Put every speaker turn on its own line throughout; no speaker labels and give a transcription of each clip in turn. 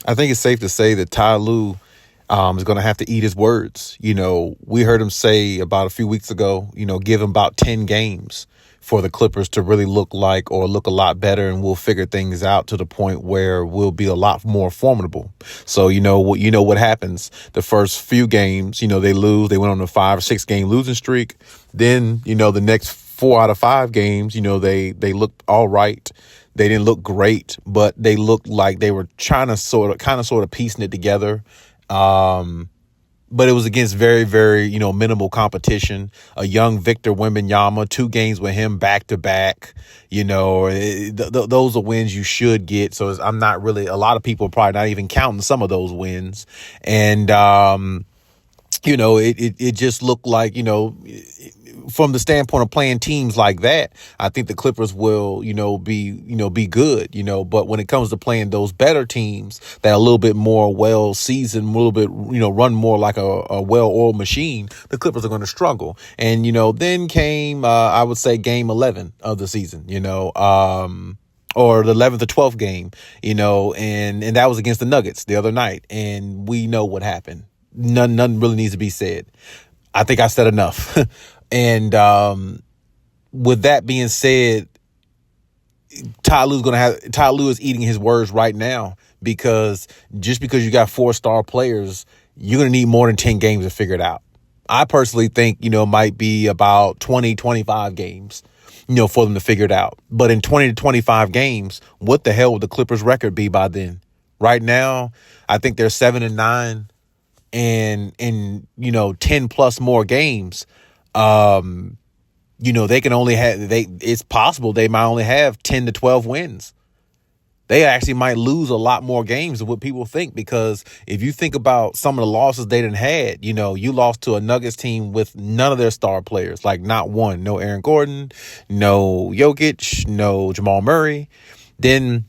I think it's safe to say that Ty Lue is going to have to eat his words. We heard him say about a few weeks ago, give him about 10 games for the Clippers to really look like or look a lot better, and we'll figure things out to the point where we'll be a lot more formidable. So what happens the first few games, they lose. They went on a 5 or 6 game losing streak. Then, the next 4 out of 5 games, they looked all right. They didn't look great, but they looked like they were trying to sort of piecing it together. But it was against very, very, minimal competition. A young Victor Wembanyama, 2 games with him back to back. Those are wins you should get. So I'm not really, a lot of people are probably not even counting some of those wins. And, it just looked like, from the standpoint of playing teams like that, I think the Clippers will, be good, but when it comes to playing those better teams that are a little bit more well seasoned, a little bit, run more like a well-oiled machine, the Clippers are going to struggle. And, then came, I would say, game 11 of the season, or the 11th or 12th game, and that was against the Nuggets the other night. And we know what happened. Nothing really needs to be said. I think I said enough. And with that being said, Ty Lue is eating his words right now, because just because you got 4-star players, you're going to need more than 10 games to figure it out. I personally think, it might be about 20, 25 games, for them to figure it out. But in 20 to 25 games, what the hell would the Clippers record be by then? Right now, I think they're 7-9. And in 10 plus more games, they can only it's possible they might only have 10 to 12 wins. They actually might lose a lot more games than what people think, because if you think about some of the losses they done had, you lost to a Nuggets team with none of their star players, like not one. No Aaron Gordon, no Jokic, no Jamal Murray. Then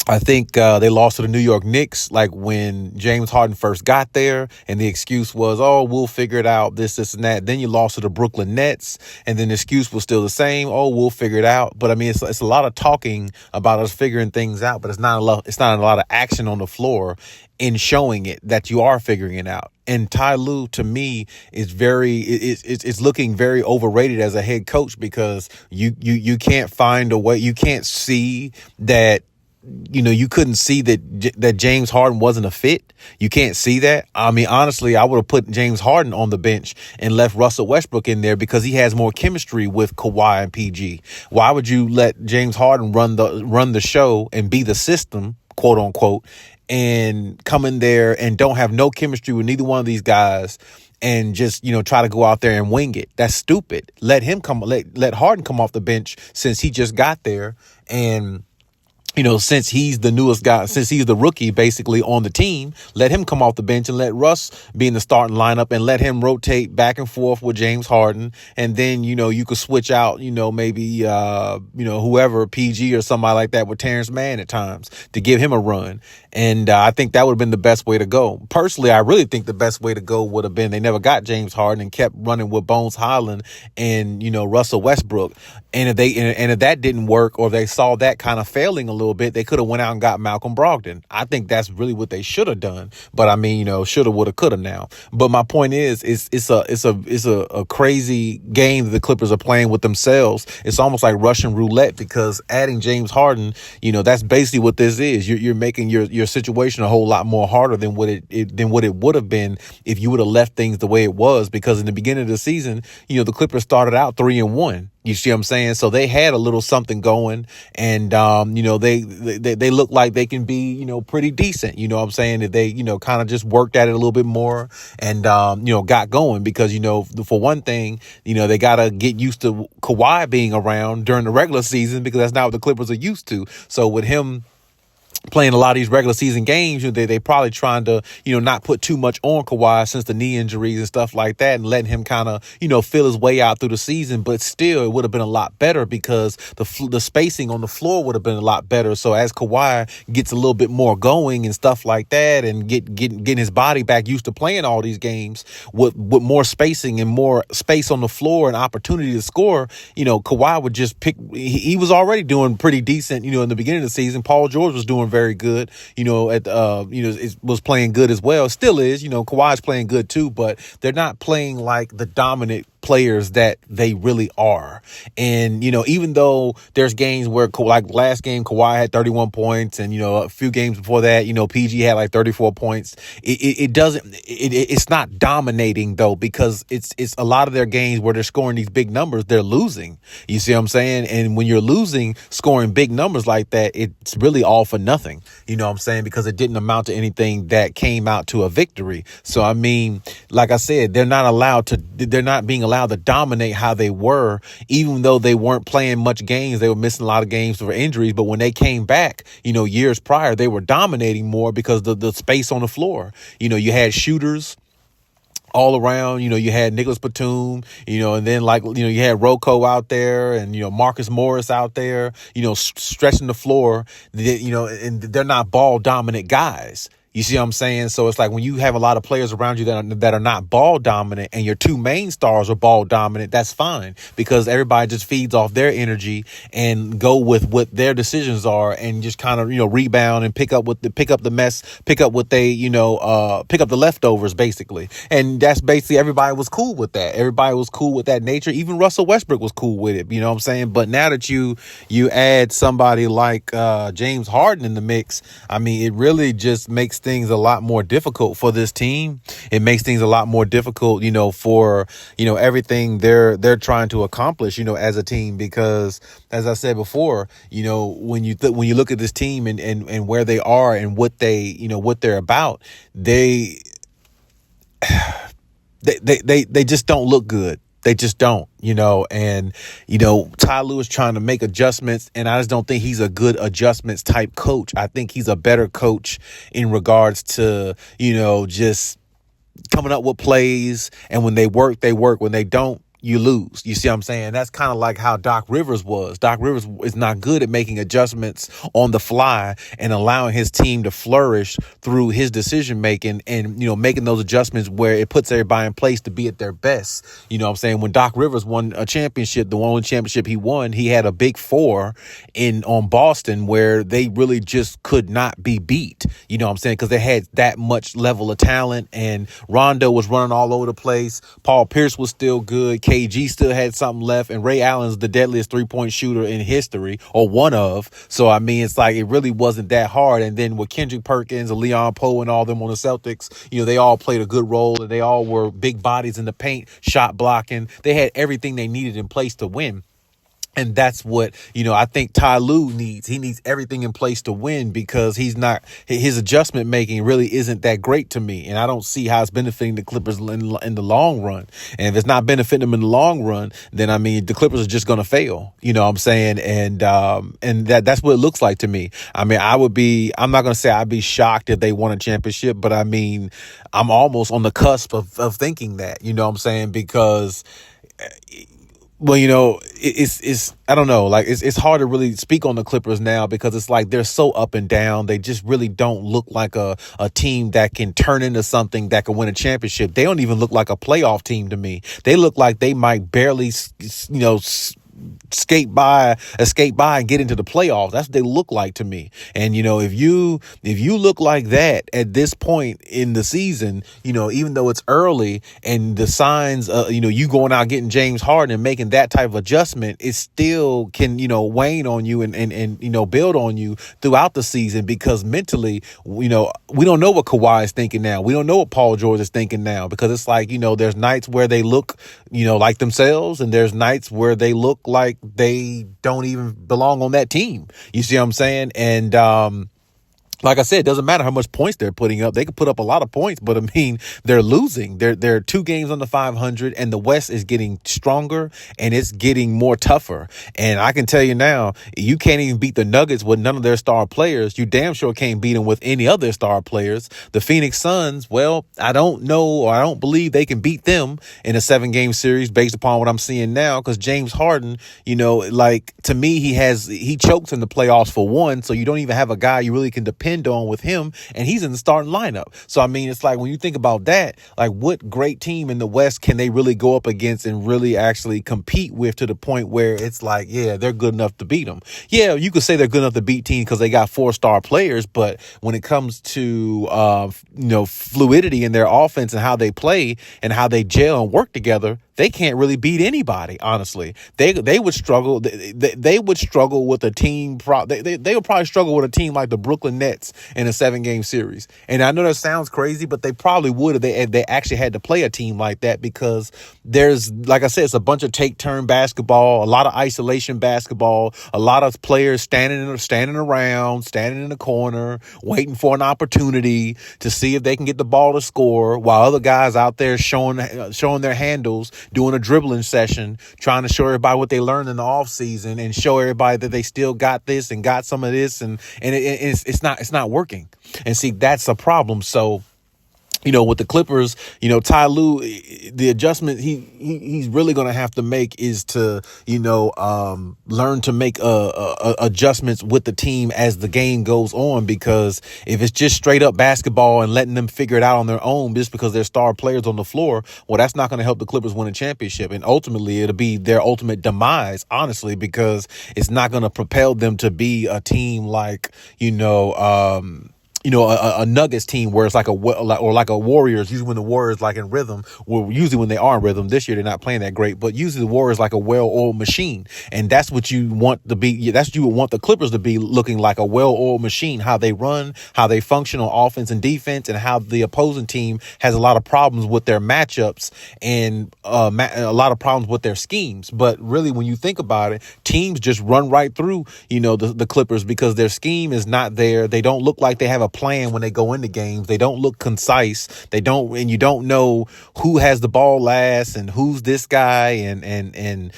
I think they lost to the New York Knicks, like when James Harden first got there, and the excuse was, oh, we'll figure it out, this and that. Then you lost to the Brooklyn Nets, and then the excuse was still the same, oh, we'll figure it out. But I mean, it's a lot of talking about us figuring things out, but it's not a lot of action on the floor in showing it that you are figuring it out. And Ty Lue, to me, is it's looking very overrated as a head coach, because you can't find a way, you can't see that. You couldn't see that James Harden wasn't a fit. You can't see that. I mean, honestly, I would have put James Harden on the bench and left Russell Westbrook in there, because he has more chemistry with Kawhi and PG. Why would you let James Harden run the show and be the system, quote unquote, and come in there and don't have no chemistry with neither one of these guys, and just, try to go out there and wing it? That's stupid. Let Harden come off the bench, since he just got there, and since he's the newest guy, since he's the rookie basically on the team, let him come off the bench and let Russ be in the starting lineup, and let him rotate back and forth with James Harden. And then, you could switch out, maybe, whoever, PG or somebody like that, with Terrence Mann at times to give him a run. And I think that would have been the best way to go. Personally, I really think the best way to go would have been, they never got James Harden and kept running with Bones Highland and, Russell Westbrook. And if that didn't work, or they saw that kind of failing a little bit, they could have went out and got Malcolm Brogdon. I think that's really what they should have done. But I mean, shoulda, woulda, coulda now. But my point is, it's a crazy game that the Clippers are playing with themselves. It's almost like Russian roulette, because adding James Harden, that's basically what this is. You're making your situation a whole lot more harder than what it would have been if you would have left things the way it was. Because in the beginning of the season, the Clippers started out 3-1. You see what I'm saying? So they had a little something going, and, they look like they can be, pretty decent. You know what I'm saying? That they, kind of just worked at it a little bit more and, got going, because, for one thing, they got to get used to Kawhi being around during the regular season, because that's not what the Clippers are used to. So with him playing a lot of these regular season games, they probably trying to, not put too much on Kawhi since the knee injuries and stuff like that, and letting him kind of, feel his way out through the season. But still, it would have been a lot better, because the spacing on the floor would have been a lot better. So as Kawhi gets a little bit more going and stuff like that, and getting his body back used to playing all these games with more spacing and more space on the floor and opportunity to score, Kawhi would just pick. He was already doing pretty decent, in the beginning of the season. Paul George was doing doing very good. It was playing good as well. Still is. Kawhi's playing good too, but they're not playing like the dominant players that they really are. And, even though there's games where, like last game, Kawhi had 31 points and, a few games before that, PG had like 34 points. It's not dominating though, because it's a lot of their games where they're scoring these big numbers, they're losing. You see what I'm saying? And when you're losing, scoring big numbers like that, it's really all for nothing. You know what I'm saying? Because it didn't amount to anything that came out to a victory. So, I mean, like I said, they're not being allowed to dominate how they were, even though they weren't playing much games. They were missing a lot of games for injuries. But when they came back, years prior, they were dominating more because the space on the floor. You had shooters all around. You had Nicholas Batum, and then you had Rocco out there and, Marcus Morris out there, stretching the floor, and they're not ball dominant guys. You see what I'm saying? So it's like when you have a lot of players around you that are not ball dominant and your two main stars are ball dominant, that's fine, because everybody just feeds off their energy and go with what their decisions are and just kind of, rebound and pick up the mess, pick up what they, pick up the leftovers basically. And that's basically, everybody was cool with that. Everybody was cool with that nature. Even Russell Westbrook was cool with it. You know what I'm saying? But now that you add somebody like James Harden in the mix, I mean, it really just makes things a lot more difficult for this team. It makes things a lot more difficult, for, everything they're trying to accomplish, as a team, because as I said before, when you look at this team and where they are and what they, what they're about, they just don't look good. They just don't, and, Ty Lue is trying to make adjustments, and I just don't think he's a good adjustments type coach. I think he's a better coach in regards to, just coming up with plays, and when they work, they work. When they don't, you lose. You see what I'm saying? That's kind of like how Doc Rivers was. Doc Rivers is not good at making adjustments on the fly and allowing his team to flourish through his decision making and, making those adjustments where it puts everybody in place to be at their best. You know what I'm saying? When Doc Rivers won a championship, the only championship he won, he had a big four on Boston where they really just could not be beat. You know what I'm saying? Because they had that much level of talent, and Rondo was running all over the place. Paul Pierce was still good. KG still had something left, and Ray Allen's the deadliest three-point shooter in history, or one of. So, I mean, it's like it really wasn't that hard. And then with Kendrick Perkins and Leon Poe and all them on the Celtics, they all played a good role, and they all were big bodies in the paint, shot blocking. They had everything they needed in place to win. And that's what, I think Ty Lue needs. He needs everything in place to win, because his adjustment making really isn't that great to me. And I don't see how it's benefiting the Clippers in the long run. And if it's not benefiting them in the long run, then, I mean, the Clippers are just going to fail. You know what I'm saying? And that's what it looks like to me. I mean, I'm not going to say I'd be shocked if they won a championship, but I mean, I'm almost on the cusp of thinking that, you know what I'm saying? Because, well, it's I don't know, like it's hard to really speak on the Clippers now, because it's like they're so up and down. They just really don't look like a team that can turn into something that can win a championship. They don't even look like a playoff team to me. They look like they might barely, escape by and get into the playoffs. That's what they look like to me. And if you look like that at this point in the season, even though it's early and the signs you going out getting James Harden and making that type of adjustment, it still can wane on you and build on you throughout the season, because mentally we don't know what Kawhi is thinking now. We don't know what Paul George is thinking now, because it's like there's nights where they look like themselves, and there's nights where they look like they don't even belong on that team. You see what I'm saying? And like I said, it doesn't matter how much points they're putting up. They could put up a lot of points, but I mean, they're losing. They're 2 games under 500, and the West is getting stronger and it's getting more tougher. And I can tell you now, you can't even beat the Nuggets with none of their star players. You damn sure can't beat them with any other star players. The Phoenix Suns, well, I don't know, or I don't believe they can beat them in a 7-game series based upon what I'm seeing now, because James Harden, to me, he chokes in the playoffs for one, so you don't even have a guy you really can depend depend on with him, and he's in the starting lineup. So, I mean, it's like when you think about that, like what great team in the West can they really go up against and really actually compete with to the point where it's like, yeah, they're good enough to beat them. Yeah, you could say they're good enough to beat teams because they got 4-star players, but when it comes to, fluidity in their offense and how they play and how they gel and work together, they can't really beat anybody. Honestly, they would struggle. They would struggle with a team. They would probably struggle with a team like the Brooklyn Nets in a 7-game series. And I know that sounds crazy, but they probably would if they actually had to play a team like that, because there's, like I said, it's a bunch of take-turn basketball, a lot of isolation basketball, a lot of players standing around, standing in the corner, waiting for an opportunity to see if they can get the ball to score, while other guys out there showing their handles, doing a dribbling session, trying to show everybody what they learned in the off season and show everybody that they still got this and got some of this, and it's not working. And see, that's a problem. So, with the Clippers, Ty Lue, the adjustment he's really going to have to make is to, learn to make adjustments with the team as the game goes on, because if it's just straight up basketball and letting them figure it out on their own just because they're star players on the floor, well, that's not going to help the Clippers win a championship. And ultimately, it'll be their ultimate demise, honestly, because it's not going to propel them to be a team like, a Nuggets team where it's like like a Warriors. Usually when the Warriors like in rhythm, well, usually when they are in rhythm, this year they're not playing that great, but usually the Warriors like a well-oiled machine. And that's what you want to be. That's what you would want the Clippers to be, looking like a well-oiled machine, how they run, how they function on offense and defense, and how the opposing team has a lot of problems with their matchups and a lot of problems with their schemes. But really, when you think about it, teams just run right through, the Clippers, because their scheme is not there. They don't look like they have a plan when they go into games. They don't look concise. And you don't know who has the ball last and who's this guy. And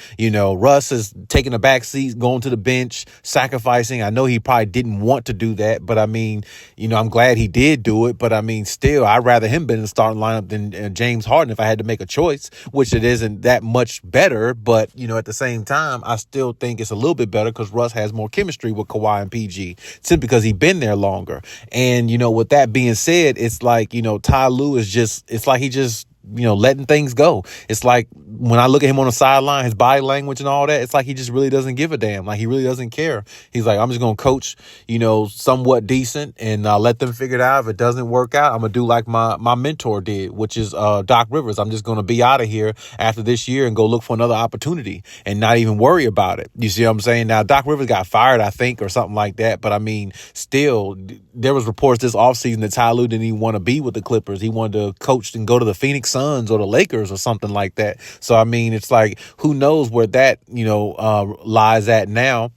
Russ is taking a back seat, going to the bench, sacrificing. I know he probably didn't want to do that, but I mean, I'm glad he did do it. But I mean, still, I'd rather him be in the starting lineup than James Harden if I had to make a choice, which it isn't that much better. But, at the same time, I still think it's a little bit better because Russ has more chemistry with Kawhi and PG, simply because he's been there longer. And, with that being said, it's like, Ty Lue it's like he just, letting things go. It's like when I look at him on the sideline, his body language and all that, it's like he just really doesn't give a damn. Like he really doesn't care. He's like, I'm just going to coach, somewhat decent and let them figure it out. If it doesn't work out, I'm going to do like my mentor did, which is Doc Rivers. I'm just going to be out of here after this year and go look for another opportunity and not even worry about it. You see what I'm saying? Now, Doc Rivers got fired, I think, or something like that. But I mean, still, there was reports this offseason that Ty Lue didn't even want to be with the Clippers. He wanted to coach and go to the Phoenix Suns or the Lakers or something like that. So, I mean, it's like, who knows where that, lies at now.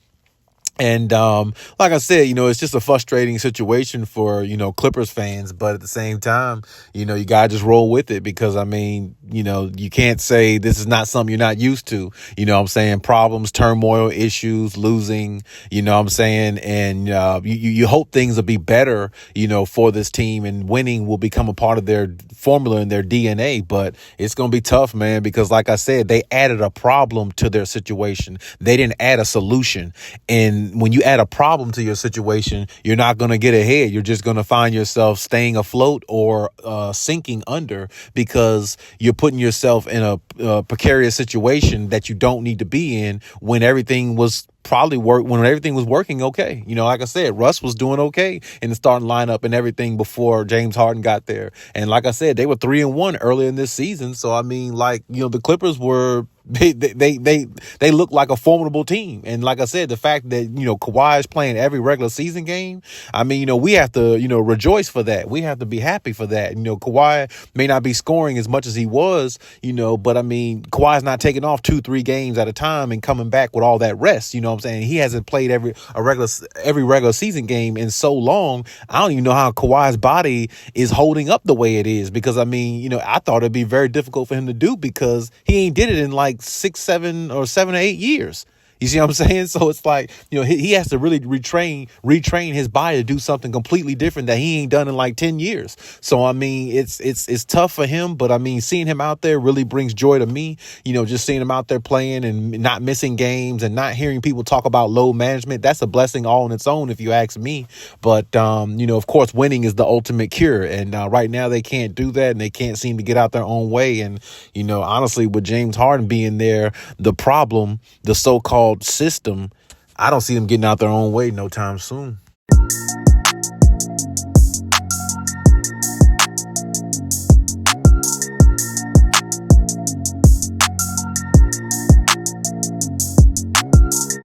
And like I said, it's just a frustrating situation for, Clippers fans. But at the same time, you got to just roll with it because, I mean, you can't say this is not something you're not used to. What I'm saying? Problems, turmoil, issues, losing, what I'm saying? And you hope things will be better, for this team, and winning will become a part of their formula and their DNA. But it's going to be tough, man, because like I said, they added a problem to their situation. They didn't add a solution. And when you add a problem to your situation, you're not going to get ahead. You're just going to find yourself staying afloat or sinking under, because you're putting yourself in a precarious situation that you don't need to be in when everything was when everything was working okay. Like I said, Russ was doing okay in the starting lineup and everything before James Harden got there. And like I said, they were 3-1 early in this season. So, I mean, like, the Clippers were, they look like a formidable team. And like I said, the fact that, Kawhi is playing every regular season game, I mean, we have to, rejoice for that. We have to be happy for that. Kawhi may not be scoring as much as he was, but I mean, Kawhi's not taking off 2-3 games at a time and coming back with all that rest. What I'm saying? He hasn't played every regular season game in so long. I don't even know how Kawhi's body is holding up the way it is, because I mean, I thought it'd be very difficult for him to do because he ain't did it in like 6, 7 or 8 years. You see what I'm saying? So it's like, he has to really retrain his body to do something completely different that he ain't done in like 10 years. So, I mean, it's tough for him. But I mean, seeing him out there really brings joy to me. Just seeing him out there playing and not missing games and not hearing people talk about load management. That's a blessing all on its own, if you ask me. But, of course, winning is the ultimate cure. And right now they can't do that, and they can't seem to get out their own way. And, honestly, with James Harden being there, the problem, the so-called system, I don't see them getting out their own way no time soon.